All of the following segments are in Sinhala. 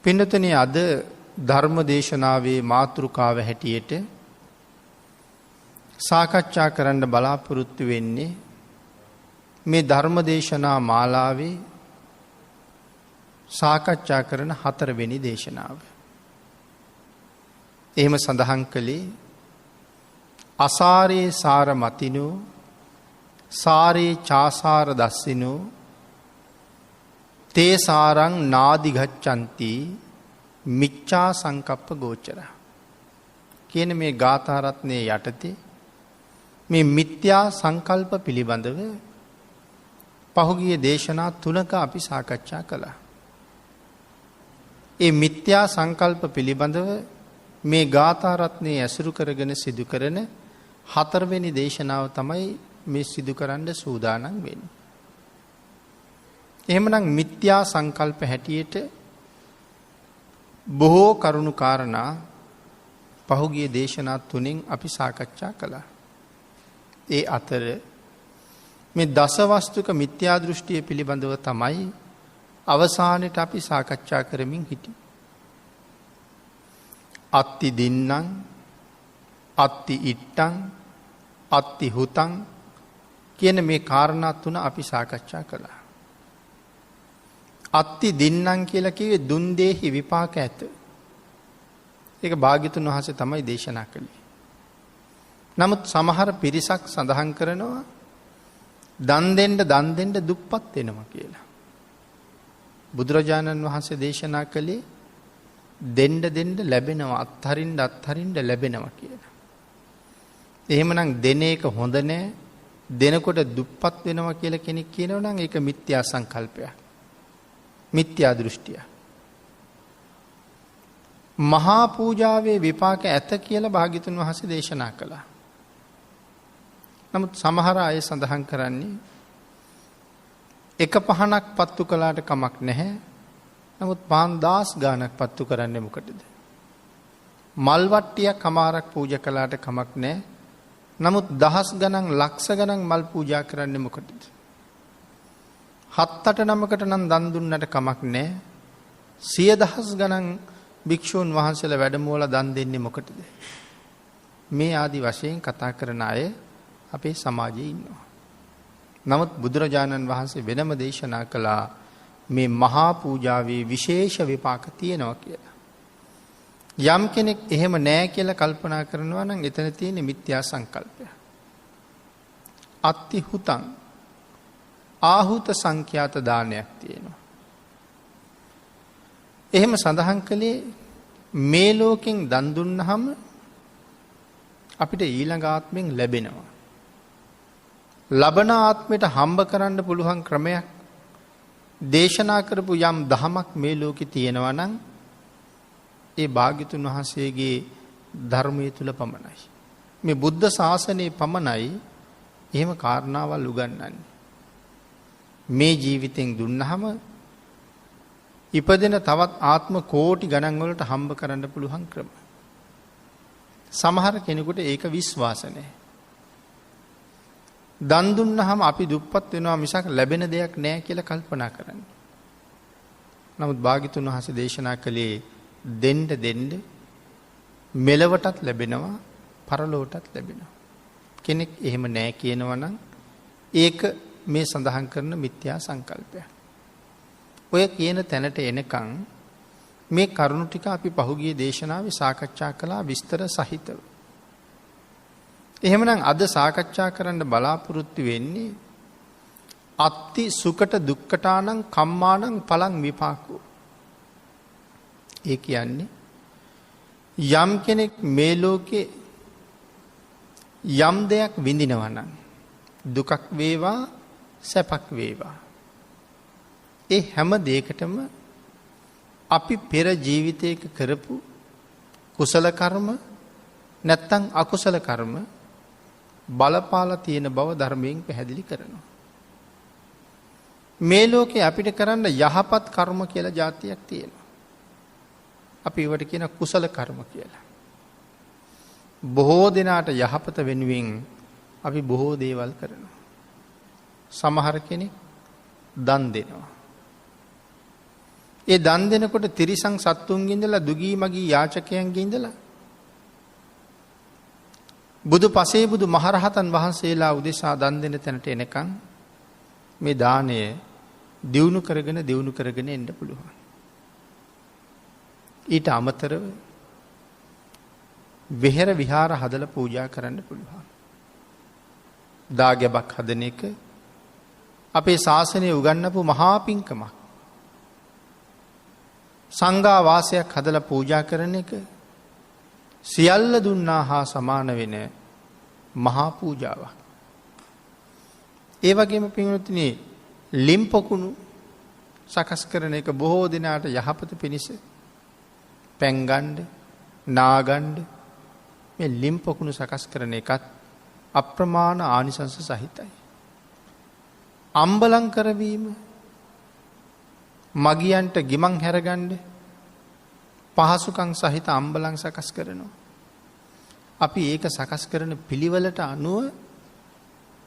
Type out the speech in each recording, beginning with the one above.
පින්නතනේ අද ධර්ම දේශනාවේ මාතෘකාව හැටියට සාකච්ඡා කරන්න බලාපොරොත්තු වෙන්නේ මේ ධර්ම දේශනා මාලාවේ සාකච්ඡා කරන 4 වෙනි දේශනාව. එහෙම සඳහන් කළේ අසාරේ සාර මතිනෝ සාරේ චාසාර දස්සිනෝ තේ සාරං නාදි ගච්ඡanti මිච්ඡා සංකප්ප ගෝචර කියන මේ ගාථා රත්නයේ යටතේ මේ මිත්‍යා සංකල්ප පිළිබඳව පහුගිය දේශනා 3ක අපි සාකච්ඡා කළා. ඒ මිත්‍යා සංකල්ප පිළිබඳව මේ ගාථා රත්නයේ ඇසුරු කරගෙන සිදු කරන 4 වෙනි දේශනාව තමයි මේ සිදු කරන්න සූදානම් වෙන්නේ. එහෙමනම් මිත්‍යා සංකල්ප හැටියට බොහෝ කරුණු කාරණා පහුගිය දේශනා 3න් අපි සාකච්ඡා කළා. ඒ අතර මේ දසවස්තුක මිත්‍යා දෘෂ්ටිය පිළිබඳව තමයි අවසානයේ අපි සාකච්ඡා කරමින් හිටියේ. අත්ති දින්නම් අත්ති ඉට්ටං අත්ති හුතං කියන මේ කාරණා 3 අපි සාකච්ඡා කළා. අත්ති දින්නම් කියලා කිව්වේ දුන් දෙහි විපාක ඇත. ඒක භාග්‍යතුන් වහන්සේ තමයි දේශනා කළේ. නමුත් සමහර පිරිසක් සඳහන් කරනවා දන් දෙන්න දුප්පත් වෙනවා කියලා. බුදුරජාණන් වහන්සේ දේශනා කළේ දෙන්න ලැබෙනවා අත්හරින්න ලැබෙනවා කියලා. එහෙමනම් දෙන එක හොඳ නෑ. දෙනකොට දුප්පත් වෙනවා කියලා කෙනෙක් කියනවා නම් ඒක මිත්‍යා සංකල්පයක්. මිත්‍යා දෘෂ්ටිය. මහා පූජාවේ විපාක ඇත කියලා භාග්‍යතුන් වහන්සේ දේශනා කළා. නමුත් සමහර අය සඳහන් කරන්නේ එක පහනක් පත්තු කළාට කමක් නැහැ. නමුත් 5000 ගාණක් පත්තු කරන්නේ මොකටද? මල් වට්ටියක් අමාරක් පූජා කළාට කමක් නැහැ. නමුත් දහස් ගණන් ලක්ෂ ගණන් මල් පූජා කරන්නේ මොකටද? 7-8 නමකට නම් දන් දුන්නට කමක් නැහැ. 100,000 ගණන් භික්ෂූන් වහන්සේලා වැඩමවලා දන් දෙන්නේ මොකටද? මේ ආදි වශයෙන් කතා කරන අය අපේ සමාජයේ ඉන්නවා. නමුත් බුදුරජාණන් වහන්සේ වෙනම දේශනා කළා මේ මහා පූජාවේ විශේෂ විපාක තියෙනවා කියලා. යම් කෙනෙක් එහෙම නැහැ කියලා කල්පනා කරනවා නම් එතන තියෙන මිත්‍යා සංකල්පය. අත්ති හුතං ආහුත සංඛ්‍යාත දානයක් තියෙනවා. එහෙම සඳහන් කළේ මේ ලෝකෙන් දන් දුන්නාම අපිට ඊළඟ ආත්මෙන් ලැබෙනවා. ලබන ආත්මයට හම්බ කරන්න පුළුවන් ක්‍රමයක් දේශනා කරපු යම් දහමක් මේ ලෝකේ තියෙනවා නම් ඒ භාග්‍යතුන් වහන්සේගේ ධර්මයේ තුල පමණයි. මේ බුද්ධ ශාසනයේ පමණයි එහෙම කාරණාවල් උගන්වන්නේ. මේ ජීවිතෙන් දුන්නාම ඉපදෙන තවත් ආත්ම කෝටි ගණන් වලට හම්බ කරන්න පුළුවන් ක්‍රම. සමහර කෙනෙකුට ඒක විශ්වාස නැහැ. දන් දුන්නාම අපි දුප්පත් වෙනවා මිසක් ලැබෙන දෙයක් නැහැ කියලා කල්පනා කරන්නේ. නමුත් භාග්‍යතුන් වහන්සේ දේශනා කළේ දෙන්න මෙලවටත් ලැබෙනවා පරලොවටත් ලැබෙනවා. කෙනෙක් එහෙම නැහැ කියනවා නම් ඒක මේ සඳහන් කරන මිත්‍යා සංකල්පයක්. ඔය කියන තැනට එනකන් මේ කරුණු ටික අපි පහුගිය දේශනාවේ සාකච්ඡා කළා විස්තර සහිතව. එහෙමනම් අද සාකච්ඡා කරන්න බලාපොරොත්තු වෙන්නේ අත්ති සුකට දුක්කටානං කම්මානං පලං විපාකෝ. ඒ කියන්නේ යම් කෙනෙක් මේ ලෝකේ යම් දෙයක් විඳිනවා නම් දුකක් වේවා සැපක් වේවා ඒ හැම දෙයකටම අපි පෙර ජීවිතයක කරපු කුසල කර්ම නැත්තම් අකුසල කර්ම බලපාලා තියෙන බව ධර්මයෙන් පැහැදිලි කරනවා. මේ ලෝකේ අපිට කරන්න යහපත් කර්ම කියලා જાතියක් තියෙනවා. අපි ඒවට කියන කුසල කර්ම කියලා. බොහෝ දිනාට යහපත වෙනුවෙන් අපි බොහෝ දේවල් කරනවා. සමහර කෙනෙක් දන් දෙනවා. ඒ දන් දෙනකොට තිරිසං සත්තුන්ගේ ඉඳලා දුගී මගී යාචකයන්ගේ ඉඳලා බුදු පසේ බුදු මහරහතන් වහන්සේලා උදෙසා දන් දෙන තැනට එනකන් මේ දාණය දියුණු කරගෙන එන්න පුළුවන්. ඊට අමතරව වෙහෙර විහාර හදලා පූජා කරන්න පුළුවන්. දාගැබක් හදන එක අපේ ශාසනය උගන්වපු මහා පිංකමක්. සංඝා වාසයක් හදලා පූජා කරන එක සියල්ල දුන්නා හා සමාන වෙන මහා පූජාවක්. ඒ වගේම පින්වත්නි ලිම් පොකුණු සකස් කරන එක බොහෝ දිනාට යහපත පිණිස පැන් ගන්න, නා ගන්න මේ ලිම් පොකුණු සකස් කරන එකත් අප්‍රමාණ ආනිසංස සහිතයි. අම්බලම් කරවීම, මගියන්ට ගිමන් හැරගන්න පහසුකම් සහිත අම්බලම් සකස් කරනවා. අපි ඒක සකස් කරන පිළිවෙලට අනුව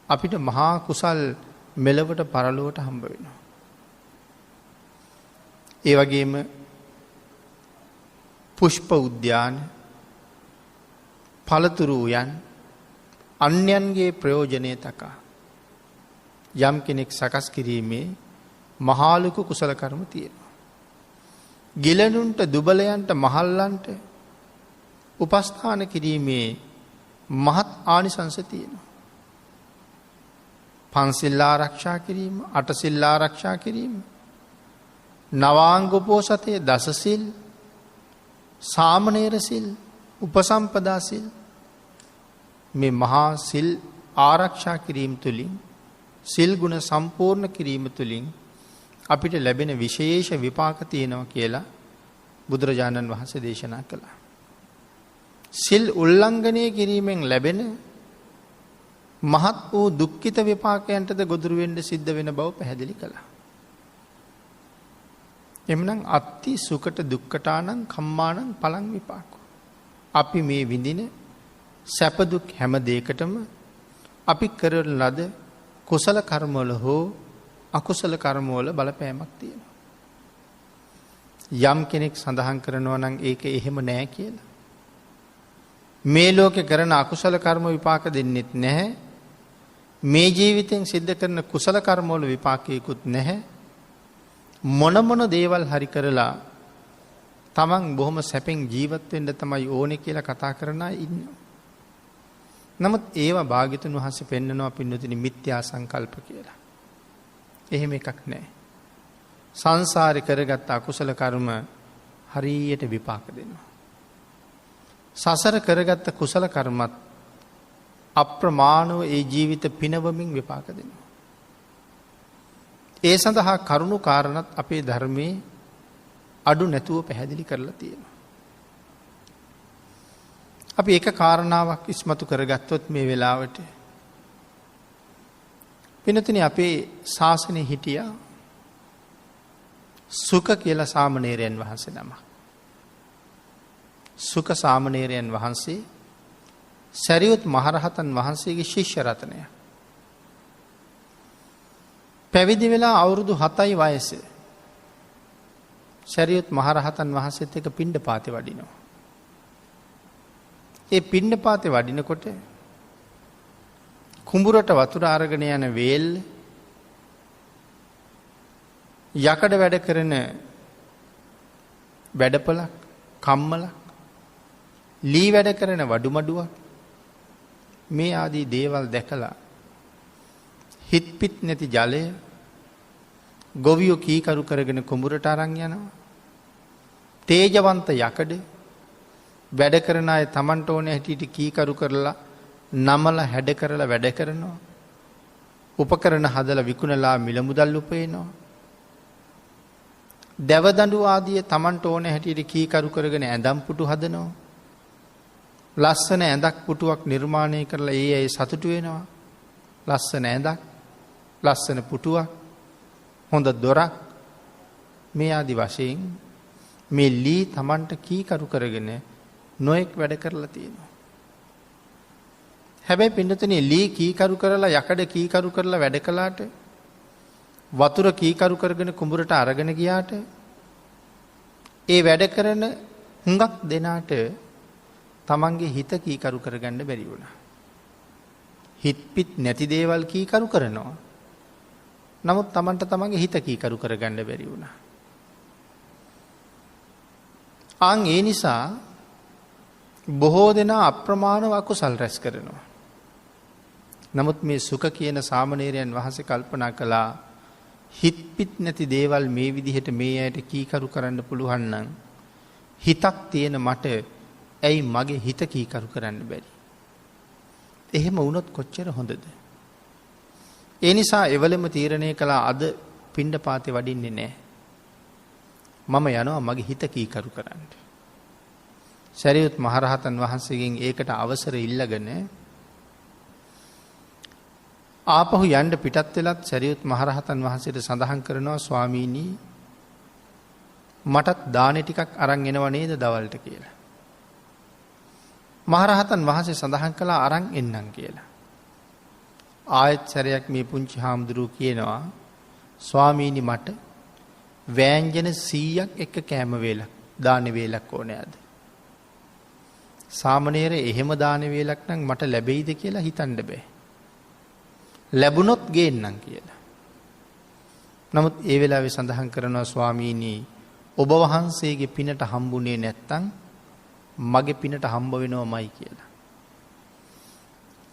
අපිට මහා කුසල් මෙලවට පරලොවට හම්බ වෙනවා. ඒ වගේම පුෂ්ප උද්‍යාන, පළතුරු උයන් අන්‍යයන්ගේ ප්‍රයෝජනය තකා යම් කෙනෙක් සකස් කිරීමේ මහා ලොකු කුසල කර්ම තියෙනවා. ගිලනුන්ට, දුබලයන්ට, මහල්ලන්ට උපස්ථාන කිරීමේ මහත් ආනිසංස තියෙනවා. පන්සිල් ආරක්ෂා කිරීම, අටසිල් ආරක්ෂා කිරීම, නවාංග උපෝසථය, දසසිල්, සාමණේර සිල්, උපසම්පදා සිල් මේ මහා සිල් ආරක්ෂා කිරීම තුළින්, සිල් ගුණ සම්පූර්ණ කිරීම තුළින් අපිට ලැබෙන විශේෂ විපාක තියෙනවා කියලා බුදුරජාණන් වහන්සේ දේශනා කළා. සිල් උල්ලංඝනය කිරීමෙන් ලැබෙන මහත් වූ දුක්ඛිත විපාකයන්ටද ගොදුරු වෙන්න සිද්ධ වෙන බව පැහැදිලි කළා. එමනම් අත්ති සුකට දුක්ඛටානං කම්මානං පලං විපාකෝ. අපි මේ විඳින සැප දුක් හැම දෙයකටම අපි කරන ලද කුසල කර්මවල හෝ අකුසල කර්මවල බලපෑමක් තියෙනවා. යම් කෙනෙක් සඳහන් කරනවා නම් ඒක එහෙම නෑ කියලා. මේ ලෝකේ කරන අකුසල කර්ම විපාක දෙන්නෙත් නැහැ. මේ ජීවිතෙන් සිද්ධ කරන කුසල කර්මවල විපාකයකුත් නැහැ. මොන දේවල් හරි කරලා තමන් බොහොම සැපෙන් ජීවත් වෙන්න තමයි ඕනේ කියලා කතා කරන අය ඉන්නවා. නමුත් ඒවා භාග්‍යතුන් වහන්සේ පෙන්නනවා පින්නතුනි මිත්‍යා සංකල්ප කියලා. එහෙම එකක් නැහැ. සංසාරේ කරගත්ත අකුසල කර්ම හරියට විපාක දෙනවා. සසර කරගත්ත කුසල කර්මත් අප්‍රමාණව ඒ ජීවිත පිනවමින් විපාක දෙනවා. ඒ සඳහා කරුණු කාරණත් අපේ ධර්මයේ අඩු නැතුව පැහැදිලි කරලා තියෙනවා. අපි එක කාරණාවක් ඉස්මතු කරගත්තොත් මේ වෙලාවට පින්නතුනි අපේ ශාසනයේ හිටියා සුක කියලා සාමණේරයන් වහන්සේ නමක්. සුක සාමණේරයන් වහන්සේ සරියුත් මහරහතන් වහන්සේගේ ශිෂ්‍ය රත්නය. පැවිදි වෙලා අවුරුදු 7යි වයස. සරියුත් මහරහතන් වහන්සේත් එක්ක පිණ්ඩපාතේ වඩිනවා. ඒ පිණ්ඩපාතේ වඩිනකොට කුඹුරට වතුර අරගෙන යන වේල් යකඩ වැඩ කරන වැඩපලක්, කම්මලක්, ලී වැඩ කරන වඩුමඩුවක් මේ ආදී දේවල් දැකලා හිත් පිට නැති ජලය ගොවියෝ කීකරු කරගෙන කුඹුරට අරන් යනවා. තේජවන්ත යකඩ වැඩ කරන අය Tamanට ඕනේ හැටියට කීකරු කරලා නමලා හැඩ කරලා වැඩ කරනවා. උපකරණ හදලා විකුණලා මිල මුදල් උපයනවා. දවදඬු ආදී Tamanට ඕනේ හැටියට කීකරු කරගෙන ඇඳම් පුටු හදනවා. ලස්සන ඇඳක් පුටුවක් නිර්මාණය කරලා ඒ අය සතුටු වෙනවා. ලස්සන ඇඳක්, ලස්සන පුටුවක්, හොඳ දොරක් මේ ආදි වශයෙන් මේ ලී Tamanට කීකරු කරගෙන නොඑක් වැඩ කරලා තියෙනවා. හැබැයි පින්නතනේ ලී කීකරු කරලා යකඩ කීකරු කරලා වැඩ කළාට වතුර කීකරු කරගෙන කුඹුරට අරගෙන ගියාට ඒ වැඩ කරන හුඟක් දෙනාට තමන්ගේ හිත කීකරු කරගන්න බැරි වුණා. හිත පිට නැති දේවල් කීකරු කරනවා. නමුත් තමන්ට තමන්ගේ හිත කීකරු කරගන්න බැරි වුණා. ඒ නිසා බොහෝ දෙනා අප්‍රමාණව අකුසල් රැස් කරනවා. නමුත් මේ සුඛ කියන සාමණේරයන් වහන්සේ කල්පනා කළා හිත පිට නැති දේවල් මේ විදිහට මේ ඇයට කීකරු කරන්න පුළුවන් නම් හිතක් තියෙන මට ඇයි මගේ හිත කීකරු කරන්න බැරි? එහෙම වුණොත් කොච්චර හොඳද? ඒ නිසා එවලම තීරණය කළා අද පිණ්ඩපාතේ වඩින්නේ නැහැ. මම යනවා මගේ හිත කීකරු කරන්න. සරියුත් මහරහතන් වහන්සේගෙන් ඒකට අවසර ඉල්ලගෙන ආපහු යන්න පිටත් වෙලත් සරියුත් මහරහතන් වහන්සේට සඳහන් කරනවා ස්වාමීනි මටත් දානේ ටිකක් අරන් එනව නේද දවල්ට කියලා. මහරහතන් වහන්සේ සඳහන් කළා අරන් එන්නම් කියලා. ආයත් සැරයක් මේ පුංචි හාමුදුරුවෝ කියනවා ස්වාමීනි මට වෑංජන 100ක් එක කෑම වේලක් දාන වේලක් ඕනේ අද. සාමණේර එහෙම දාන වේලක් නම් මට ලැබෙයිද කියලා හිතන්න බෑ. ලැබුණොත් ගේන්නම් කියලා. නමුත් ඒ වෙලාවේ සඳහන් කරනවා ස්වාමීනි ඔබ වහන්සේගේ පිනට හම්බුනේ නැත්තම් මගේ පිනට හම්බ වෙනවමයි කියලා.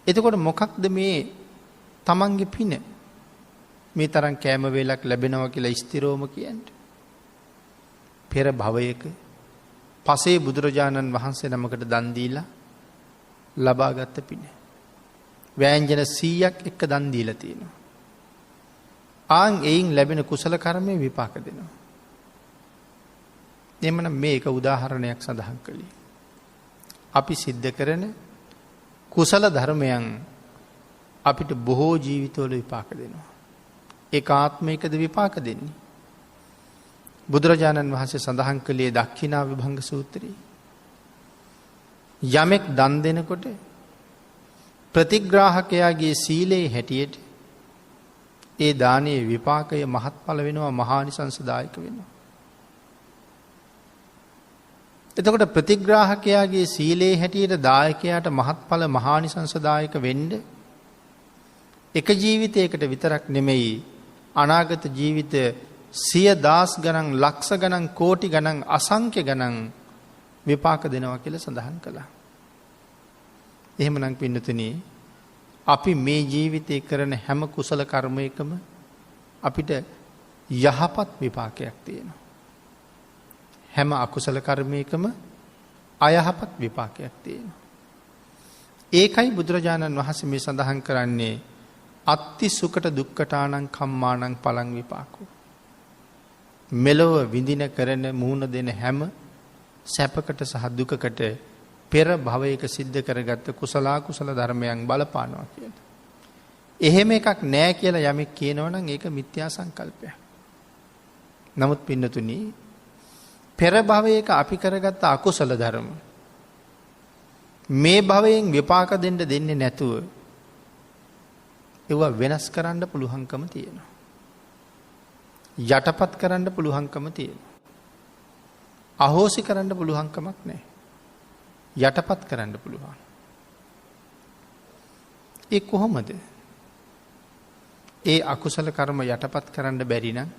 එතකොට මොකක්ද මේ තමන්ගේ පින මේ තරම් කෑම වේලක් ලැබෙනවා කියලා ස්ථිරවම කියන්නේ? පෙර භවයක පසේ බුදුරජාණන් වහන්සේ නමකට දන් දීලා ලබාගත් පින. වෑංජන 100ක් එක දන් දීලා තියෙනවා. එයින් ලැබෙන කුසල කර්මයේ විපාක දෙනවා. එමනම් මේක උදාහරණයක් සඳහන් කළේ. අපි සිද්ධ කරන කුසල ධර්මයන් අපිට බොහෝ ජීවිතවල විපාක දෙනවා. ඒකාත්මයකද විපාක දෙන්නේ? බුදුරජාණන් වහන්සේ සඳහන් කළේ දක්ඛිනා විභංග සූත්‍රයේ යමෙක් දන් දෙනකොට ප්‍රතිග්‍රාහකයාගේ සීලේ හැටියට ඒ දානයේ විපාකය මහත්ඵල වෙනවා, මහානිසංසදායක වෙනවා. එතකොට ප්‍රතිග්‍රාහකයාගේ සීලේ හැටියට දායකයාට මහත්ඵල මහානිසංසදායක වෙන්න එක ජීවිතයකට විතරක් නෙමෙයි අනාගත ජීවිත 100,000 ගණන් ලක්ෂ ගණන් කෝටි ගණන් අසංඛ්‍ය ගණන් විපාක දෙනවා කියලා සඳහන් කළා. එහෙමනම් පින්නතුනි අපි මේ ජීවිතේ කරන හැම කුසල කර්මයකම අපිට යහපත් විපාකයක් තියෙනවා. හැම අකුසල කර්මයකම අයහපත් විපාකයක් තියෙනවා. ඒකයි බුදුරජාණන් වහන්සේ මේ සඳහන් කරන්නේ අත්ති සුකට දුක්ඛටානං කම්මානං පලං විපාකෝ. මෙලොව විඳින කරන මුහුණ දෙන හැම සැපකට සහ දුකකට පෙර භවයක සිද්ධ කරගත්ත කුසල ධර්මයන් බලපානවා කියලා. එහෙම එකක් නෑ කියලා යමෙක් කියනවනම් ඒක මිත්‍යා සංකල්පයක්. නමුත් පින්නතුනි පෙර භවයක අපි කරගත්ත අකුසල ධර්ම මේ භවයෙන් විපාක දෙන්න දෙන්නේ නැතුව ඒවා වෙනස් කරන්න පුළුවන්කම තියෙනවා. යටපත් කරන්න පුළුවන්කම තියෙනවා. අහෝසි කරන්න පුළුවන්කමක් නැහැ. යටපත් කරන්න පුළුවන්. ඒ කොහොමද? ඒ අකුසල කර්ම යටපත් කරන්න බැරි නම්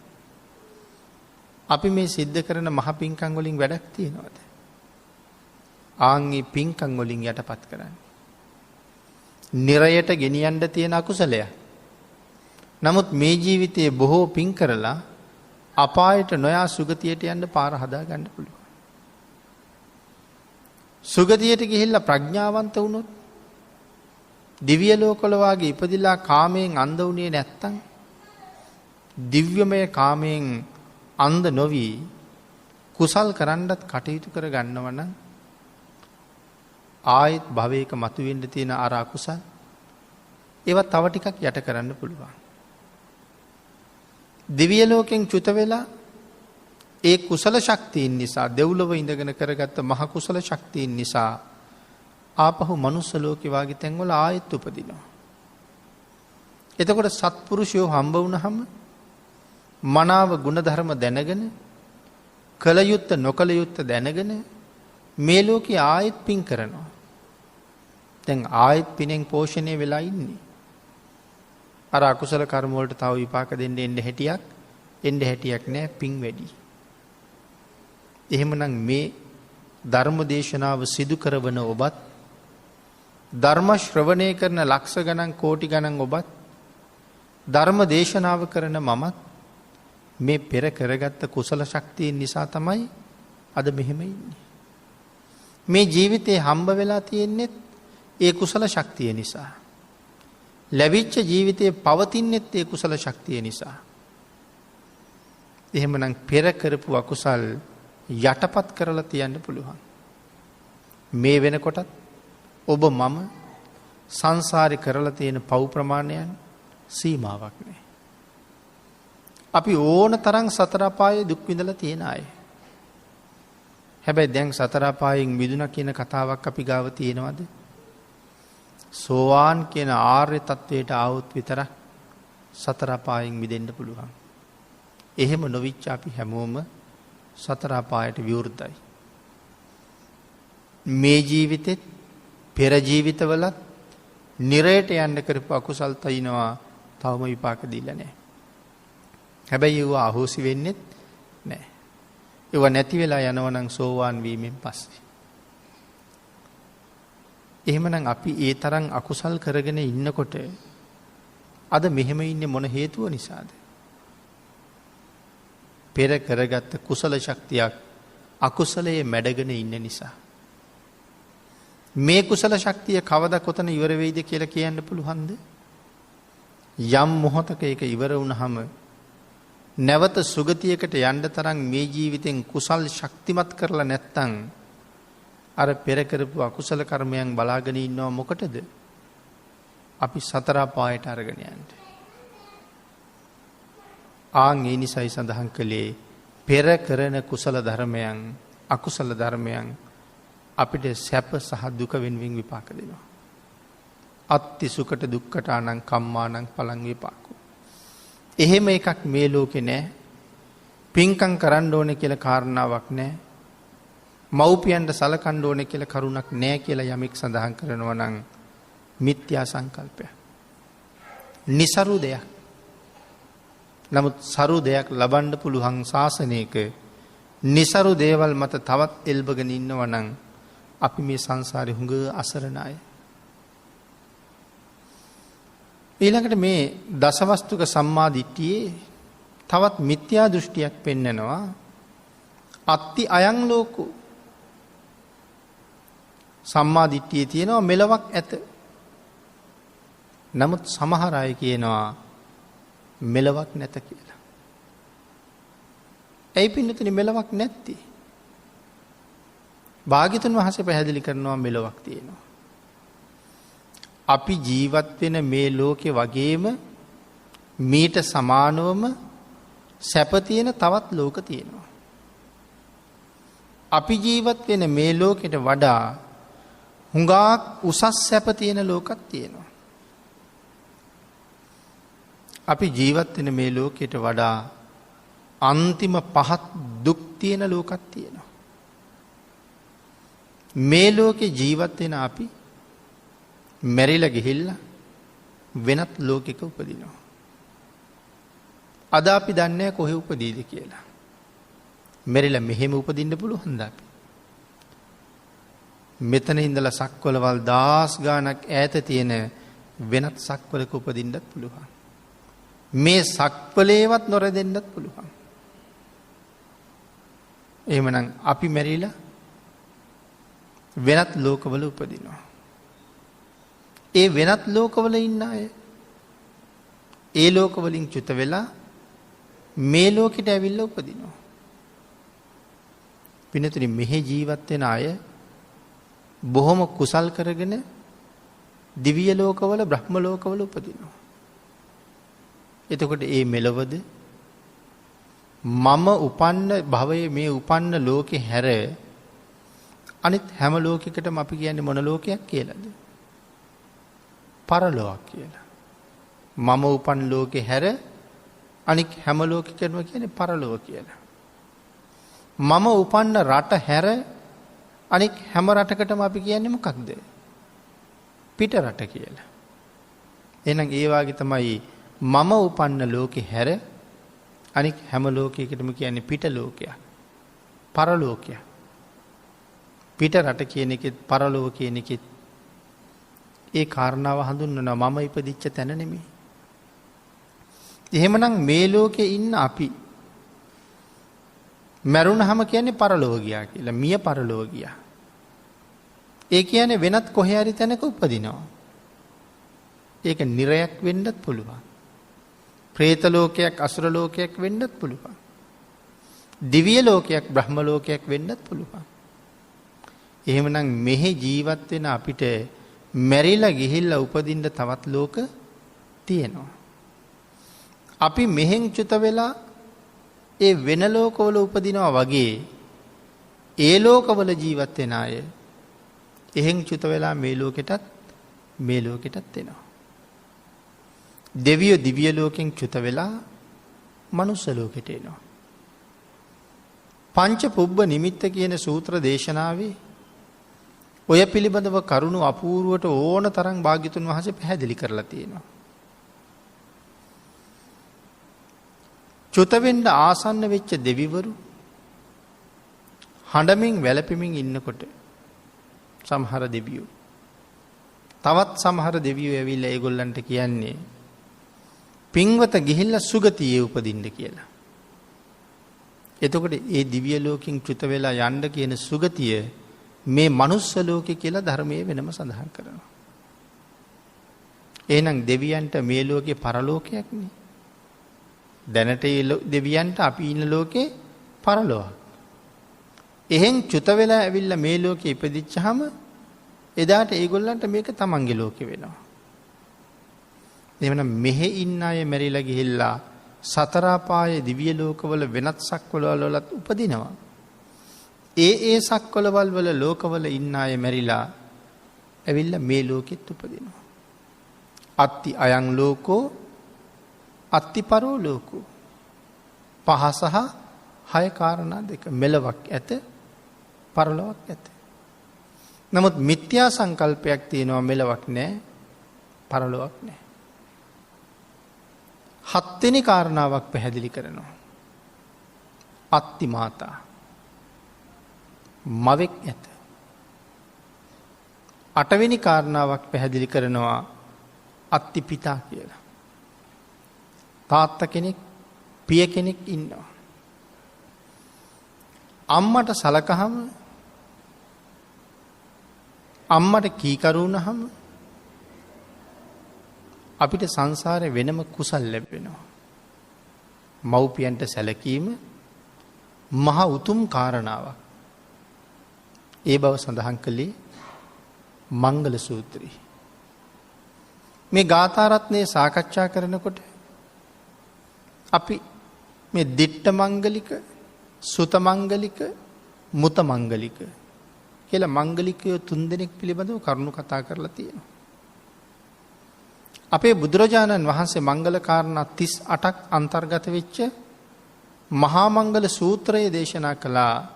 අපි මේ සිද්ධ කරන මහ පිංකම් වලින් වැඩක් තියනවද? ආන්ගේ පිංකම් වලින් යටපත් කරන්න. නිරයට ගෙනියන්න තියෙන අකුසලයක්. නමුත් මේ ජීවිතයේ බොහෝ පිං කරලා අපායට නොයා සුගතියට යන්න පාර හදා ගන්න පුළුවන්. සුගතියට ගිහිල්ලා ප්‍රඥාවන්ත වුණොත් දිව්‍ය ලෝකවල වාගේ ඉපදිලා කාමයෙන් අන්ධ වුණේ නැත්තම් දිව්‍යමය කාමයෙන් අන්ධ නොවි කුසල් කරන්නත් කටයුතු කර ගන්නව නම් ආයෙත් භවයක මතුවෙන්න තියෙන අර අකුසල් ඒවා තව ටිකක් යට කරන්න පුළුවන්. දිව්‍ය ලෝකෙන් චුත වෙලා ඒ කුසල ශක්තියින් නිසා දෙව්ලොව ඉඳගෙන කරගත්ත මහ කුසල ශක්තියින් නිසා ආපහු මනුස්ස ලෝකේ වාගේ තැන්වල ආයෙත් උපදිනවා. එතකොට සත්පුරුෂයෝ හම්බ වුණාම මනාව ගුණධර්ම දැනගෙන කළ යුත්ත නොකළ යුත්ත දැනගෙන මේ ලෝකේ ආයෙත් පින් කරනවා. දැන් ආයෙත් පිනෙන් පෝෂණය වෙලා ඉන්නේ. අර අකුසල කර්ම වලට තව විපාක දෙන්න එන්න හැටියක් නැහැ, පින් වැඩි. එහෙමනම් මේ ධර්ම දේශනාව සිදු කරවන ඔබත්, ධර්ම ශ්‍රවණය කරන ලක්ෂ ගණන් කෝටි ගණන් ඔබත්, ධර්ම දේශනාව කරන මමත් මේ පෙර කරගත්ත කුසල ශක්තිය නිසා තමයි අද මෙහෙම ඉන්නේ. මේ ජීවිතේ හම්බ වෙලා තියෙන්නේ ඒ කුසල ශක්තිය නිසා. ලැබිච්ච ජීවිතේ පවතින්නේත් ඒ කුසල ශක්තිය නිසා. එහෙමනම් පෙර කරපු අකුසල් යටපත් කරලා තියන්න පුළුවන්. මේ වෙනකොටත් ඔබ මම සංසාරේ කරලා තියෙන පව් ප්‍රමාණයන් සීමාවක් නැහැ. අපි ඕන තරම් සතර අපායේ දුක් විඳලා තියෙන අය. හැබැයි දැන් සතර අපායෙන් මිදුණා කියන කතාවක් අපි ගාව තියෙනවද? සෝවාන් කියන ආර්ය තත්වයට ආවොත් විතරක් සතර අපායෙන් මිදෙන්න පුළුවන්. එහෙම නොවිච්ච අපි හැමෝම සතර අපායට විවෘතයි. මේ ජීවිතෙත් පෙර ජීවිතවලත් නිරයට යන්න කරපු අකුසල් තයිනවා තවම විපාක දීලා නැහැ. හැබැයි ඒවා අහෝසි වෙන්නෙත් නැහැ. ඒවා නැති වෙලා යනවා නම් සෝවාන් වීමෙන් පස්සේ. එහෙමනම් අපි ඒ තරම් අකුසල් කරගෙන ඉන්නකොට අද මෙහෙම ඉන්නේ මොන හේතුව නිසාද? පෙර කරගත්ත කුසල ශක්තියක් අකුසලයේ මැඩගෙන ඉන්න නිසා. මේ කුසල ශක්තිය කවදා කොතන ඉවර වෙයිද කියලා කියන්න පුළුවන්ද? යම් මොහොතක ඒක ඉවර වුණාම නැවත සුගතියකට යන්න තරම් මේ ජීවිතෙන් කුසල් ශක්තිමත් කරලා නැත්තම් අර පෙර කරපු අකුසල කර්මයන් බලාගෙන ඉන්නව මොකටද? අපි සතර පායට අරගෙන යන්න. ආන් ඒ නිසයි සඳහන් කළේ පෙර කරන කුසල ධර්මයන් අකුසල ධර්මයන් අපිට සැප සහ දුක වෙනුවෙන් විපාක දෙනවා. අත්ති සුකට දුක්ඛටානං කම්මානං පලං විපාකෝ. එහෙම එකක් මේ ලෝකේ නැහැ. පින්කම් කරන්න ඕනේ කියලා කාරණාවක් නැහැ. මව්පියන්ට සලකන්න ඕනේ කියලා කරුණක් නැහැ කියලා යමෙක් සඳහන් කරනවා නම් මිත්‍යා සංකල්පය. નિසරු දෙයක්. නමුත් සරු දෙයක් ලබන්න පුළුවන් ශාසනයක નિසරු දේවල් මත තවත් එල්බගෙන ඉන්නවා නම් අපි මේ සංසාරේ හුඟ අසරණ අය. ඊළඟට මේ දසවස්තුක සම්මාදිට්ඨියේ තවත් මිත්‍යා දෘෂ්ටියක් පෙන්නනවා. අත්ති අයං ලෝකෝ. සම්මාදිට්ඨියේ තියෙනවා මෙලවක් ඇත. නමුත් සමහර අය කියනවා මෙලවක් නැත කියලා. ඇයි පින්නතුනි මෙලවක් නැත්තේ? භාග්‍යතුන් වහන්සේ පැහැදිලි කරනවා මෙලවක් තියෙනවා. අපි ජීවත් වෙන මේ ලෝකේ වගේම මීට සමානවම සැප තියෙන තවත් ලෝක තියෙනවා. අපි ජීවත් වෙන මේ ලෝකෙට වඩා හුඟක් උසස් සැප තියෙන ලෝකක් තියෙනවා. අපි ජීවත් වෙන මේ ලෝකෙට වඩා අන්තිම පහත් දුක් තියෙන ලෝකක් තියෙනවා. මේ ලෝකේ ජීවත් වෙන අපි මැරිලා ගිහිල්ලා වෙනත් ලෝකෙක උපදිනවා. අද අපි දන්නේ කොහෙ උපදීද කියලා. මැරිලා මෙහෙම උපදින්න පුළුවන්ද අපි? මෙතන ඉඳලා සක්වලවල් දහස් ගාණක් ඈත තියෙන වෙනත් සක්වලක උපදින්නත් පුළුවන්. මේ සක්වලේවත් නොරදෙන්නත් පුළුවන්. එහෙමනම් අපි මැරිලා වෙනත් ලෝකවල උපදිනවා. ඒ වෙනත් ලෝකවල ඉන්න අය ඒ ලෝකවලින් චුත වෙලා මේ ලෝකෙට ඇවිල්ලා උපදිනවා. පින්නතුනි මෙහි ජීවත් වෙන අය බොහොම කුසල් කරගෙන දිව්‍ය ලෝකවල බ්‍රහ්ම ලෝකවල උපදිනවා. එතකොට ඒ මෙලවද මම උපන්න භවයේ මේ උපන්න ලෝකේ හැර අනිත් හැම ලෝකයකටම අපි කියන්නේ මොන ලෝකයක් කියලාද? පරලෝක කියලා. මම උපන් ලෝකේ හැර අනික් හැම ලෝකයකටම කියන්නේ පරලෝක කියලා. මම උපන්න රට හැර අනික් හැම රටකටම අපි කියන්නේ මොකක්ද? පිට රට කියලා. එහෙනම් ඒ වාගේ තමයි මම උපන්න ලෝකේ හැර අනික් හැම ලෝකයකටම කියන්නේ පිට ලෝකයක්. පරලෝකයක්. පිට රට කියන එකෙත් පරලෝක කියන එකෙත් ඒ කාරණාව හඳුන්වනවා මම ඉපදිච්ච තැන නෙමෙයි. එහෙමනම් මේ ලෝකේ ඉන්න අපි මරුණහම කියන්නේ පරලෝක ගියා කියලා. මිය පරලෝක ගියා. ඒ කියන්නේ වෙනත් කොහේ හරි තැනක උපදිනවා. ඒක නිරයක් වෙන්නත් පුළුවන්. പ്രേත ලෝකයක්, අසුර ලෝකයක් වෙන්නත් පුළුවන්. දිව්‍ය ලෝකයක්, බ්‍රහ්ම ලෝකයක් වෙන්නත් පුළුවන්. එහෙමනම් මෙහි ජීවත් වෙන අපිට මැරිලා ගිහිල්ලා උපදින්න තවත් ලෝක තියෙනවා. අපි මෙහෙන් චුත වෙලා ඒ වෙන ලෝකවල උපදිනවා වගේ ඒ ලෝකවල ජීවත් වෙන අය එහෙන් චුත වෙලා මේ ලෝකෙටත් එනවා. දෙවියෝ දිව්‍ය ලෝකෙන් චුත වෙලා මනුස්ස ලෝකෙට එනවා. පංච පුබ්බ නිමිත්ත කියන සූත්‍ර දේශනාවේ ඔය පිළිබඳව කරුණු අපූර්වට ඕන තරම් භාග්‍යතුන් වහන්සේ පැහැදිලි කරලා තියෙනවා. චුත වෙන්න ආසන්න වෙච්ච දෙවිවරු හඬමින් වැළපෙමින් ඉන්නකොට සමහර දෙවියෝ තවත් සමහර දෙවියෝ ඇවිල්ලා ඒගොල්ලන්ට කියන්නේ පින්වත ගිහිල්ලා සුගතියේ උපදින්න කියලා. එතකොට ඒ දිව්‍ය ලෝකෙන් චුත වෙලා යන්න කියන සුගතිය මේ මනුස්ස ලෝකේ කියලා ධර්මයේ වෙනම සඳහන් කරනවා. එහෙනම් දෙවියන්ට මේ ලෝකේ පරලෝකයක් නේ. දැනට දෙවියන්ට අපි ඉන්න ලෝකේ පරලෝකයක්. එහෙන් චුත වෙලා ඇවිල්ලා මේ ලෝකේ ඉපදිච්චාම එදාට ඒගොල්ලන්ට මේක තමන්ගේ ලෝකෙ වෙනවා. එහෙනම් මෙහෙ ඉන්න අය මැරිලා ගිහිල්ලා සතර අපායේ දිව්‍ය ලෝකවල වෙනත් සක්වලවල උපදිනවා. ඒ සක්වලවල් වල ලෝකවල ඉන්න අය මැරිලා ඇවිල්ලා මේ ලෝකෙත් උපදිනවා. අත්ති අයං ලෝකෝ අත්ති පරෝ ලෝකෝ. පහ සහ හය කාරණා දෙක මෙලවක් ඇත පරලොවක් ඇත. නමුත් මිත්‍යා සංකල්පයක් තියෙනවා මෙලවක් නැහැ පරලොවක් නැහැ. හත්වෙනි කාරණාවක් පැහැදිලි කරනවා. අත්ති මාතා මවෙක් ඇත. අටවෙනි කාරණාවක් පැහැදිලි කරනවා අත්ති පිතා කියලා. තාත්තා කෙනෙක් පිය කෙනෙක් ඉන්නවා. අම්මට සලකහම අම්මට කීකරු වුණහම අපිට සංසාරේ වෙනම කුසල් ලැබෙනවා. මව්පියන්ට සැලකීම මහ උතුම් කාරණාවක්. ඒ බව සඳහන් කළේ මංගල සූත්‍රයේ. මේ ගාථා රත්නයේ සාකච්ඡා කරනකොට අපි මේ දිට්ඨ මංගලික, සුත මංගලික, මුත මංගලික කියලා මංගලිකයෝ තුන්දෙනෙක් පිළිබඳව කරුණු කතා කරලා තියෙනවා. අපේ බුදුරජාණන් වහන්සේ මංගල කාරණා 38ක් අන්තර්ගත වෙච්ච මහා මංගල සූත්‍රයේ දේශනා කළා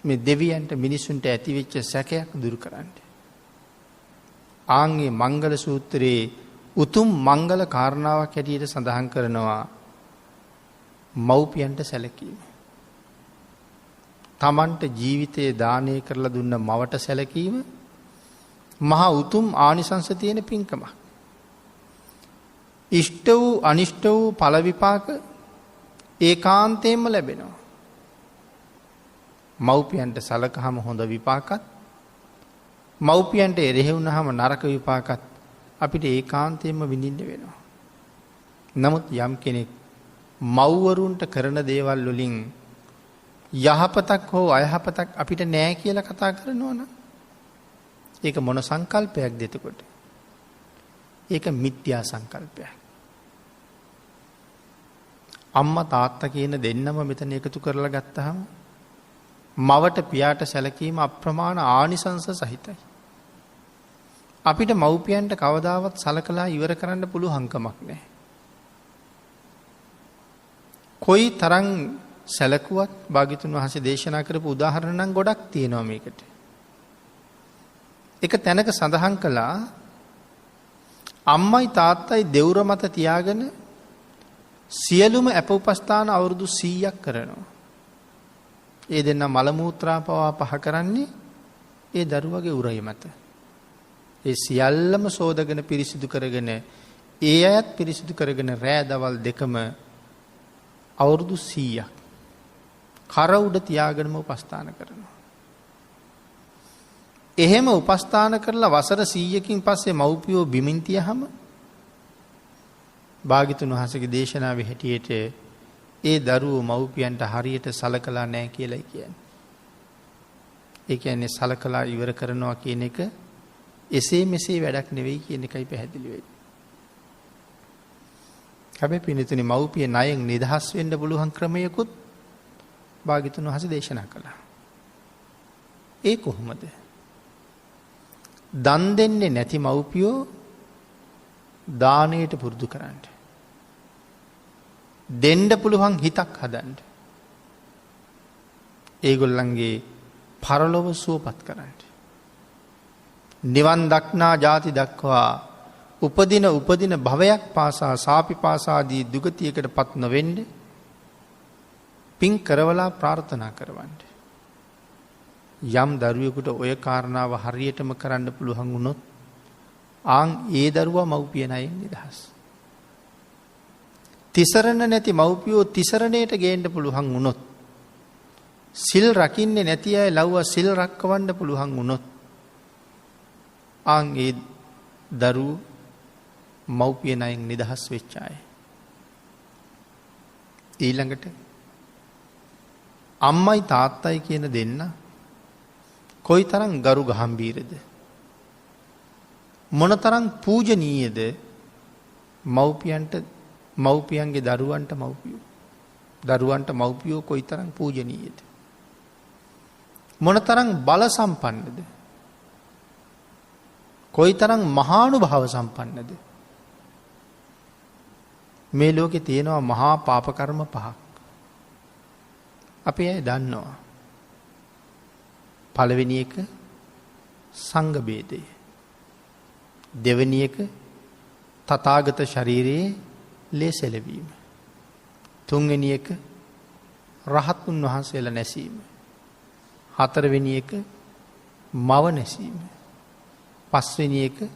මේ දෙවියන්ට මිනිසුන්ට ඇති වෙච්ච සැකයක් දුරු කරන්න. ආන්ගේ මංගල සූත්‍රයේ උතුම් මංගල කාරණාවක් හැටියට සඳහන් කරනවා මව්පියන්ට සැලකීම. තමන්ට ජීවිතයේ දානය කරලා දුන්න මවට සැලකීම මහා උතුම් ආනිසංස තියෙන පින්කමක්. ඉෂ්ට වූ අනිෂ්ට වූ ඵල විපාක ඒකාන්තයෙන්ම ලැබෙනවා. මව්පියන්ට සලකහම හොඳ විපාකත් මව්පියන්ට එරෙහි වුණාම නරක විපාකත් අපිට ඒකාන්තයෙන්ම විඳින්න වෙනවා. නමුත් යම් කෙනෙක් මව්වරුන්ට කරන දේවල් වලින් යහපතක් හෝ අයහපතක් අපිට නෑ කියලා කතා කරනවා නම් ඒක මොන සංකල්පයක්ද එතකොට? ඒක මිත්‍යා සංකල්පයක්. අම්මා තාත්තා කියන දෙන්නම මෙතන එකතු කරලා ගත්තාම මවට පියාට සැලකීම අප්‍රමාණ ආනිසංස සහිතයි. අපිට මව්පියන්ට කවදාවත් සලකලා ඉවර කරන්න පුළුවන්කමක් නැහැ. කොයි තරම් සැලකුවත් භාග්‍යතුන් වහන්සේ දේශනා කරපු උදාහරණ නම් ගොඩක් තියෙනවා මේකට. එක තැනක සඳහන් කළා අම්මයි තාත්තයි දෙවුර මත තියාගෙන සියලුම අප උපස්ථාන අවුරුදු 100ක් කරනවා. ඒ දෙන්න මල මූත්‍රා පවා පහ කරන්නේ ඒ දරුවගේ උරය මත. ඒ සියල්ලම සෝදගෙන පිරිසිදු කරගෙන ඒ අයත් පිරිසිදු කරගෙන රෑ දවල් දෙකම අවුරුදු 100ක් කර උඩ තියාගෙනම උපස්ථාන කරනවා. එහෙම උපස්ථාන කරලා වසර 100කින් පස්සේ මව්පියෝ බිමින් තියහම භාග්‍යතුන් වහන්සේගේ දේශනාවේ හැටියට ඒ දරුවෝ මව්පියන්ට හරියට සලකලා නැහැ කියලායි කියන්නේ. ඒ කියන්නේ සලකලා ඉවර කරනවා කියන එක එසේ මෙසේ වැඩක් නෙවෙයි කියන එකයි පැහැදිලි වෙන්නේ. හැබැයි පින්තුනි මව්පිය ණයෙන් නිදහස් වෙන්න පුළුවන් ක්‍රමයකුත් භාග්‍යතුන් වහන්සේ දේශනා කළා. ඒ කොහොමද? දන් දෙන්නේ නැති මව්පියෝ දානයට පුරුදු කරන්න. දෙන්න පුළුවන් හිතක් හදන්න. ඒගොල්ලන්ගේ පරලොව සුවපත් කරන්න. නිවන් දක්නා ජාති දක්වා උපදින භවයක් පාසා සාපිපාසාදී දුගතියකට පත් නොවෙන්න පින් කරවලා ප්‍රාර්ථනා කරවන්න. යම් දරුවෙකුට ඔය කාරණාව හරියටම කරන්න පුළුවන් වුණොත් ආන් ඒ දරුවා මව්පිය ණයෙන් නිදහස්. තිසරණ නැති මව්පියෝ තිසරණයට ගේන්න පුළුවන් වුණොත් සිල් රකින්නේ නැති අය ලව්ව සිල් රැකවන්න පුළුවන් වුණොත් ආන් ඒ දරුවෝ මව්පිය ණයෙන් නිදහස් වෙච්ච අය. ඊළඟට අම්මයි තාත්තයි කියන දෙන්න කොයිතරම් ගරු ගම්භීරද මොනතරම් පූජනීයද මව්පියන්ගේ දරුවන්ට මව්පියෝ කොයිතරම් පූජනීයද මොනතරම් බල සම්පන්නද කොයිතරම් මහානුභාව සම්පන්නද. මේ ලෝකේ තියෙනවා මහා පාප කර්ම පහක්. අපි අය දන්නවා. පළවෙනි එක සංඝ ભેදය. දෙවෙනි එක තථාගත ශරීරයේ ලේසෙලවීම. තුන්වෙනි එක රහතුන් වහන්සේලා නැසීම. හතරවෙනි එක මව නැසීම. පස්වෙනි එක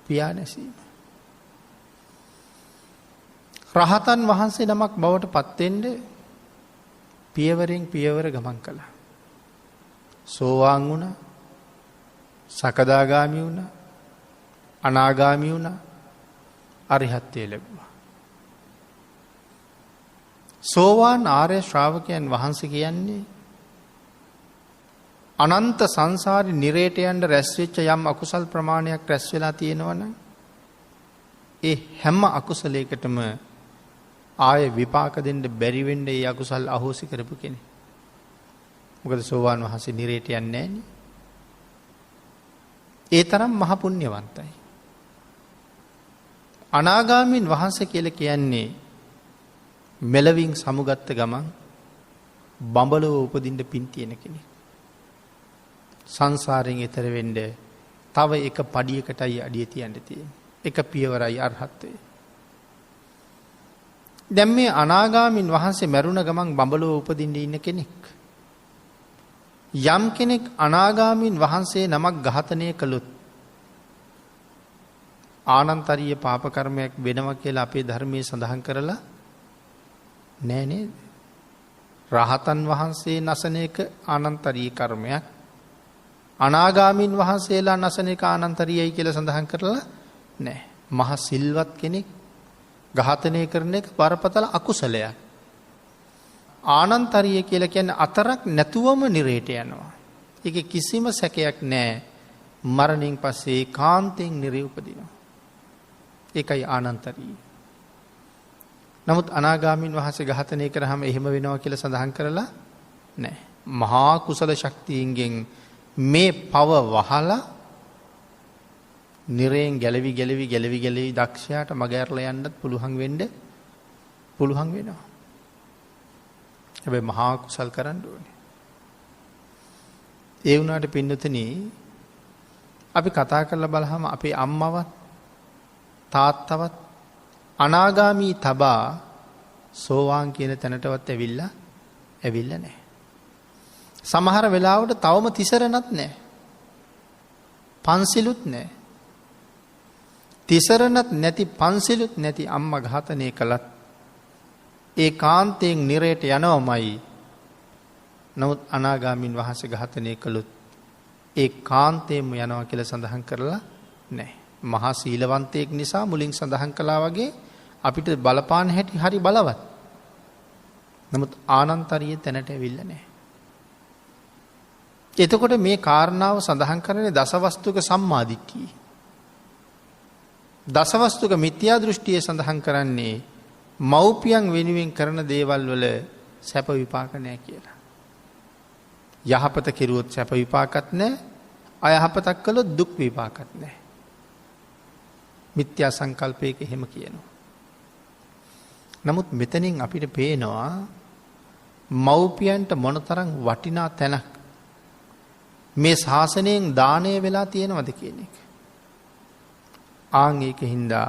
පියා නැසීම. රහතන් වහන්සේ නමක් බවට පත්වෙන්න පියවරෙන් පියවර ගමන් කළා. සෝවාන් වුණා, සකදාගාමි වුණා, අනාගාමි වුණා, අරිහත්ත්වය ලැබුවා. සෝවාන් ආර්ය ශ්‍රාවකයන් වහන්සේ කියන්නේ අනන්ත සංසාරේ නිරේට යන්න රැස් වෙච්ච යම් අකුසල් ප්‍රමාණයක් රැස් වෙලා තියෙනවනම් ඒ හැම අකුසලයකටම ආය විපාක දෙන්න බැරි වෙන්න ඒ අකුසල් අහෝසි කරපු කෙනෙක්. මොකද සෝවාන් වහන්සේ නිරේට යන්නේ නැහනේ. ඒ තරම් මහ පුණ්‍යවන්තයි. අනාගාමීන් වහන්සේ කියලා කියන්නේ මෙලවින් සමුගත්ත ගමන් බඹලව උපදින්න පින් තියෙන කෙනෙක්. සංසාරයෙන් එතර වෙන්න තව එක පඩියකටයි අඩිය තියන්න තියෙන්නේ. එක පියවරයි අරහත්ත්වය. දැන් මේ අනාගාමීන් වහන්සේ මරුණ ගමන් බඹලව උපදින්න ඉන්න කෙනෙක්. යම් කෙනෙක් අනාගාමීන් වහන්සේ නමක් ඝාතනය කළොත් ආනන්තරීය පාප කර්මයක් වෙනවා කියලා අපේ ධර්මයේ සඳහන් කරලා නෑ නේද? රහතන් වහන්සේ නසන එක ආනන්තරීය කර්මයක්. අනාගාමීන් වහන්සේලා නසන එක ආනන්තරීයයි කියලා සඳහන් කරලා නෑ. මහ සිල්වත් කෙනෙක් ඝාතනය කරන එක බරපතල අකුසලයක්. ආනන්තරීය කියලා කියන්නේ අතරක් නැතුවම නිරේට යනවා. ඒකේ කිසිම සැකයක් නෑ. මරණයෙන් පස්සේ කාන්තෙන් නිරේ උපදිනවා. ඒකයි ආනන්තරීය. නමුත් අනාගාමීන් වහන්සේ ඝාතනය කරාම එහෙම වෙනවා කියලා සඳහන් කරලා නෑ. මහා කුසල ශක්තියින්ගෙන් මේ පව වහලා නිරයෙන් ගැලවි දක්ෂයාට මග ඇරලා යන්නත් පුළුවන් වෙනවා. හැබැයි මහා කුසල් කරන්න ඕනේ. ඒ වුණාට පින්නතුනි අපි කතා කරලා බලහම අපේ අම්මවත් තාත්තවත් අනාගාමී තබා සෝවාන් කියන තැනටවත් ඇවිල්ලා නැහැ. සමහර වෙලාවට තවම තිසරණත් නැහැ. පන්සිලුත් නැහැ. තිසරණත් නැති පන්සිලුත් නැති අම්මා ඝාතනය කළත් ඒ කාන්තයෙන් නිරයට යනවමයි. නමුත් අනාගාමීන් වහන්සේ ඝාතනය කළොත් ඒ කාන්තයෙන්ම යනවා කියලා සඳහන් කරලා නැහැ. මහා සීලවන්තයෙක් නිසා මුලින් සඳහන් කළා වගේ අපිට බලපාන හැටි හරි බලවත්. නමුත් ආනන්තරිය තැනට ඇවිල්ලා නැහැ. එතකොට මේ කාරණාව සඳහන් කරන්නේ දසවස්තුක සම්මාදිට්ඨිය. දසවස්තුක මිත්‍යා දෘෂ්ටිය සඳහන් කරන්නේ මව්පියන් වෙනුවෙන් කරන දේවල් වල සැප විපාක නැහැ කියලා. යහපත කෙරුවොත් සැප විපාකත් නැහැ. අයහපතක් කළොත් දුක් විපාකත් නැහැ. මිත්‍යා සංකල්පයක එහෙම කියනවා. නමුත් මෙතනින් අපිට පේනවා මව්පියන්ට මොනතරම් වටිනා තැනක් මේ ශාසනයෙන් දානය වෙලා තියෙනවද කියන එක. ආන් ඒක හින්දා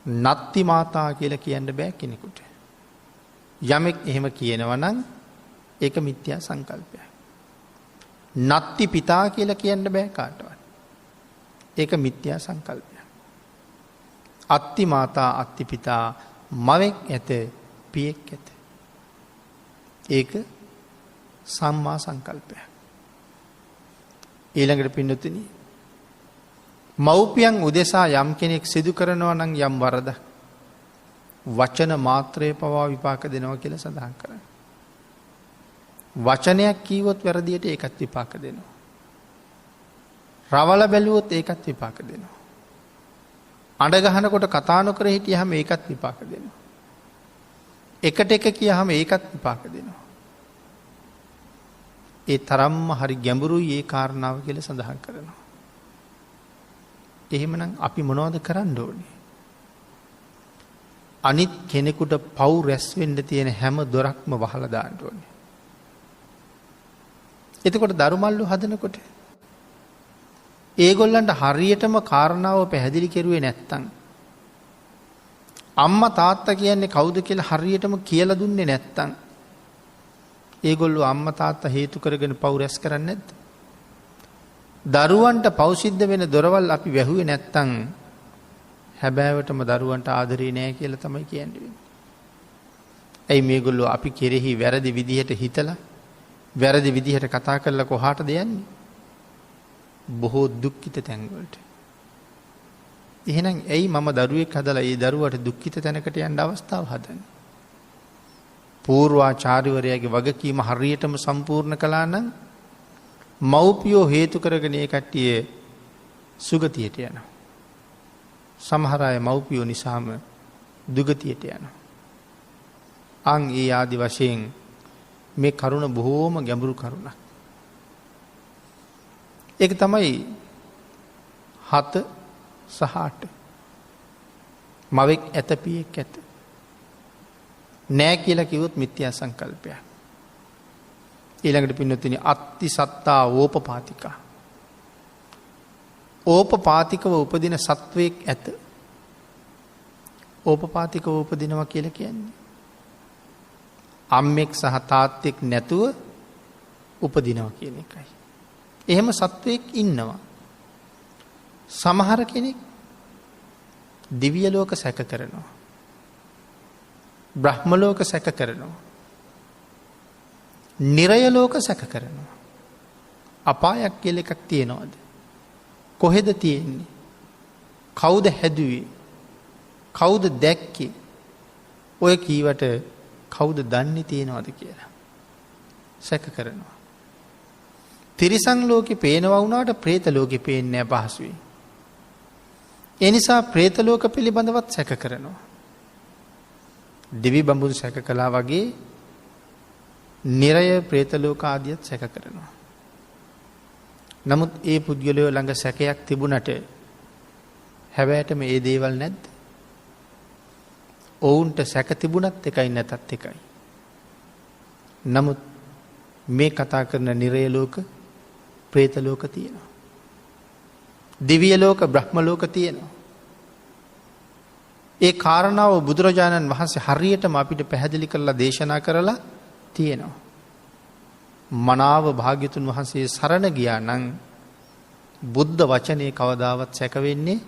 නත්ති මාතා කියලා කියන්න බෑ කෙනෙකුට. යමෙක් එහෙම කියනවා නම් ඒක මිත්‍යා සංකල්පයක්. නත්ති පිතා කියලා කියන්න බෑ කාටවත්. ඒක මිත්‍යා සංකල්පයක්. අත්ති මාතා අත්ති පිතා මවෙක් ඇත පියෙක් ඇත. ඒක සම්මා සංකල්පයක්. ඊළඟට පින්නතුනි මව්පියන් උදෙසා යම් කෙනෙක් සිදු කරනවා නම් යම් වරදක් වචන මාත්‍රේ පවා විපාක දෙනවා කියලා සඳහන් කරනවා. වචනයක් කීවොත් වැරදියට ඒකත් විපාක දෙනවා. රවල බැලුවොත් ඒකත් විපාක දෙනවා. අඬ ගහනකොට කතා නොකර හිටියහම ඒකත් විපාක දෙනවා. එකට එක කියහම ඒකත් විපාක දෙනවා. ඒ තරම්ම හරි ගැඹුරුයි ඒ කාරණාව කියලා සඳහන් කරනවා. එහෙමනම් අපි මොනවද කරන්න ඕනේ? අනිත් කෙනෙකුට පව් රැස් වෙන්න තියෙන හැම දොරක්ම වහලා දාන්න ඕනේ. එතකොට දරුමල්ලු හදනකොට ඒගොල්ලන්ට හරියටම කාරණාව පැහැදිලි කෙරුවේ නැත්තම් අම්මා තාත්තා කියන්නේ කවුද කියලා හරියටම කියලා දුන්නේ නැත්තම් ඒගොල්ලෝ අම්මා තාත්තා හේතු කරගෙන පව් රැස් කරන්නේ නැද්ද? දරුවන්ට පව් සිද්ධ වෙන දොරවල් අපි වැහුවේ නැත්තම් හැබෑවටම දරුවන්ට ආදරේ නැහැ කියලා තමයි කියන්නේ. ඇයි මේගොල්ලෝ අපි කෙරෙහි වැරදි විදිහට හිතලා වැරදි විදිහට කතා කරලා කොහාටද යන්නේ? බොහෝ දුක්ඛිත තැන් වලට. එහෙනම් ඇයි මම දරුවෙක් හදලා ඒ දරුවට දුක්ඛිත තැනකට යන්න අවස්ථාව හදන්නේ? පූර්වාචාර්යවරයාගේ වගකීම හරියටම සම්පූර්ණ කළා නම් මව්පියෝ හේතු කරගෙන ඒ කට්ටිය සුගතියට යනවා. සමහර අය මව්පියෝ නිසාම දුගතියට යනවා. අන් ඒ ආදි වශයෙන් මේ කරුණ බොහෝම ගැඹුරු කරුණක්. ඒක තමයි 7 සහ 8. මවෙක් ඇත පියෙක් ඇත. නෑ කියලා කිව්වොත් මිත්‍යා සංකල්පයක්. ඊළඟට පින්නතුනි අත්ති සත්තා ඕපපාතිකා. ඕපපාතිකව උපදින සත්වයක් ඇත. ඕපපාතිකව උපදිනවා කියලා කියන්නේ අම්මෙක් සහ තාත්තෙක් නැතුව උපදිනවා කියන එකයි. එහෙම සත්වයක් ඉන්නවා. සමහර කෙනෙක් දිව්‍ය ලෝක සැක කරනවා. බ්‍රහ්ම ලෝක සැක කරනවා. නිරය ලෝක සැක කරනවා. අපායක් කියලා එකක් තියනවද? කොහෙද තියෙන්නේ? කවුද හැදුවේ? කවුද දැක්කේ? ඔය කීවට කවුද දන්නේ තියනවද කියලා සැක කරනවා. තිරිසන් ලෝකේ පේනවා වුණාට പ്രേත ලෝකේ පේන්නේ නැහැ පහසුවෙන්. ඒ නිසා പ്രേත ලෝක පිළිබඳවත් සැක කරනවා. දිවි බඹුන් සැක කළා වගේ නිරය പ്രേත ලෝක ආදියත් සැක කරනවා. නමුත් ඒ පුද්ගලයෝ ළඟ සැකයක් තිබුණට හැබැයිට මේ දේවල් නැද්ද? ඔවුන්ට සැක තිබුණත් එකයි නැතත් එකයි. නමුත් මේ කතා කරන නිරය ලෝක, ප්‍රේත ලෝක තියෙනවා. දිව්‍ය ලෝක, බ්‍රහ්ම ලෝක තියෙනවා. ඒ කාරණාව බුදුරජාණන් වහන්සේ හරියටම අපිට පැහැදිලි කරලා දේශනා කරලා තියෙනවා. මනාව භාග්‍යතුන් වහන්සේ සරණ ගියා නම් බුද්ධ වචනේ කවදාවත් සැකවෙන්නේ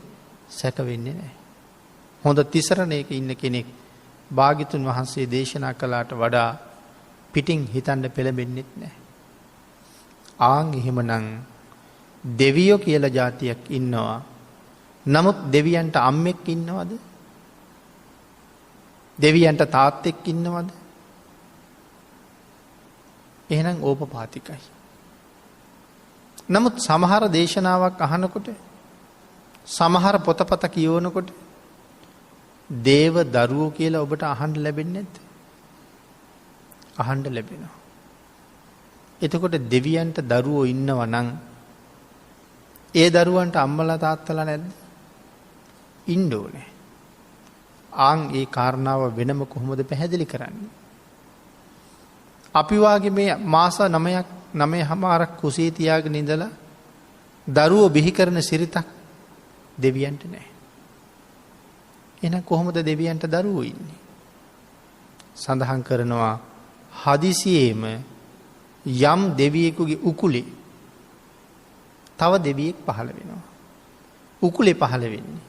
නැහැ. හොඳ තිසරණයක ඉන්න කෙනෙක් භාග්‍යතුන් වහන්සේ දේශනා කළාට වඩා පිටින් හිතන්න පෙළඹෙන්නෙත් නැහැ. ආන් එහෙමනම් දෙවියෝ කියලා જાතියක් ඉන්නවා. නමුත් දෙවියන්ට අම්මෙක් ඉන්නවද? දෙවියන්ට තාත්තෙක් ඉන්නවද? එහෙනම් ඕපපාතිකයි. නමුත් සමහර දේශනාවක් අහනකොට, සමහර පොතපත කියවනකොට දේව දරුවෝ කියලා ඔබට අහන්න ලැබෙන්නේ නැද්ද? අහන්න ලැබෙනවා. එතකොට දෙවියන්ට දරුවෝ ඉන්නවා නම් ඒ දරුවන්ට අම්මලා තාත්තලා නැද්ද? ඉන්න ඕනේ. ආන් ඒ කාරණාව වෙනම කොහොමද පැහැදිලි කරන්නේ? අපි වාගේ මේ මාස 9ක් කුසේ තියාගෙන ඉඳලා දරුවෝ බිහි කරන සිරිතක් දෙවියන්ට නැහැ. එහෙනම් කොහොමද දෙවියන්ට දරුවෝ ඉන්නේ? සඳහන් කරනවා හදිසියේම යම් දෙවියෙකුගේ උකුලේ තව දෙවියෙක් පහළ වෙනවා. උකුලේ පහළ වෙන්නේ.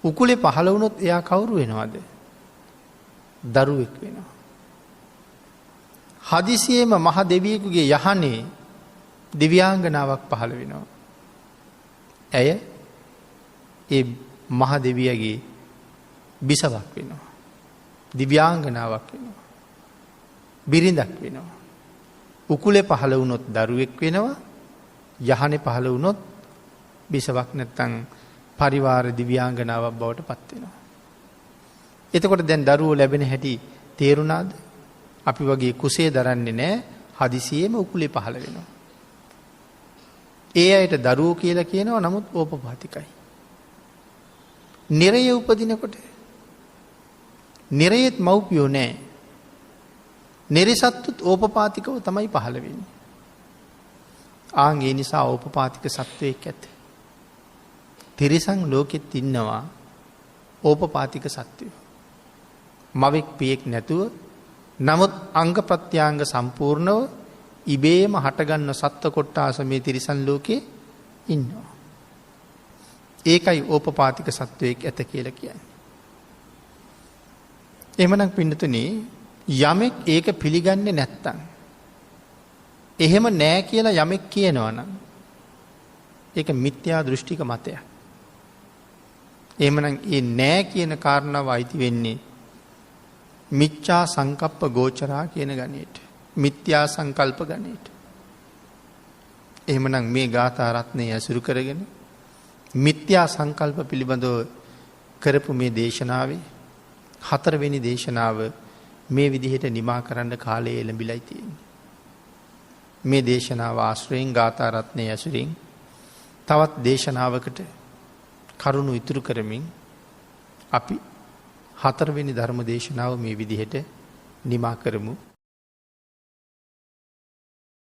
උකුලේ පහළ වුණොත් එයා කවුරු වෙනවද? දරුවෙක් වෙනවා. හදිසියේම මහ දෙවියෙකුගේ යහනේ දිව්‍යාංගනාවක් පහළ වෙනවා. ඇය ඒ මහ දෙවියගේ බිසවක් වෙනවා. දිව්‍යාංගනාවක් වෙනවා. බිරිඳක් වෙනවා. උකුලේ පහළ වුණොත් දරුවෙක් වෙනවා. යහනේ පහළ වුණොත් බිසවක් නැත්තම් පරිවාර දිව්‍යාංගනාවක් බවට පත් වෙනවා. එතකොට දැන් දරුවෝ ලැබෙන හැටි තේරුණාද? අපි වගේ කුසේ දරන්නේ නැහැ. හදිසියෙම උකුලේ පහළ වෙනවා. ඒ අයට දරුවෝ කියලා කියනවා. නමුත් ඕපපාතිකයි. නිරය උපදිනකොට නිරයෙත් මව්පියෝ නැහැ. නිරිසත්තුත් ඕපපාතිකව තමයි පහළ වෙන්නේ. ආන් ඒ නිසා ඕපපාතික සත්වයෙක් ඇත. තිරිසන් ලෝකෙත් ඉන්නවා ඕපපාතික සත්වයෝ. මවෙක් පියෙක් නැතුව නමුත් අංග ප්‍රත්‍යාංග සම්පූර්ණව ඉබේම හටගන්න සත්ත්ව කොට්ටාස මේ තිරිසන් ලෝකේ ඉන්නවා. ඒකයි ඕපපාතික සත්වයෙක් ඇත කියලා කියන්නේ. එහෙමනම් පින්නතුනි යමෙක් ඒක පිළිගන්නේ නැත්තම්, එහෙම නෑ කියලා යමෙක් කියනවා නම් ඒක මිත්‍යා දෘෂ්ටික මතයක්. එහෙමනම් ඒ නෑ කියන කාරණාව අයිති වෙන්නේ මිච්ඡා සංකප්ප ගෝචරා කියන ගණයට. මිත්‍යා සංකල්ප ගණයට. එහෙමනම් මේ ගාථා රත්නය ඇසුරු කරගෙන මිත්‍යා සංකල්ප පිළිබඳව කරපු මේ දේශනාවේ 4 වෙනි දේශනාව මේ විදිහට නිමා කරන්න කාලය එළඹිලයි තියෙන්නේ. මේ දේශනාව ආශ්‍රයෙන් ගාථා රත්නය ඇසුරින් තවත් දේශනාවකට කරුණු ඉතුරු කරමින් අපි 4 වෙනි ධර්ම දේශනාව මේ විදිහට නිමා කරමු.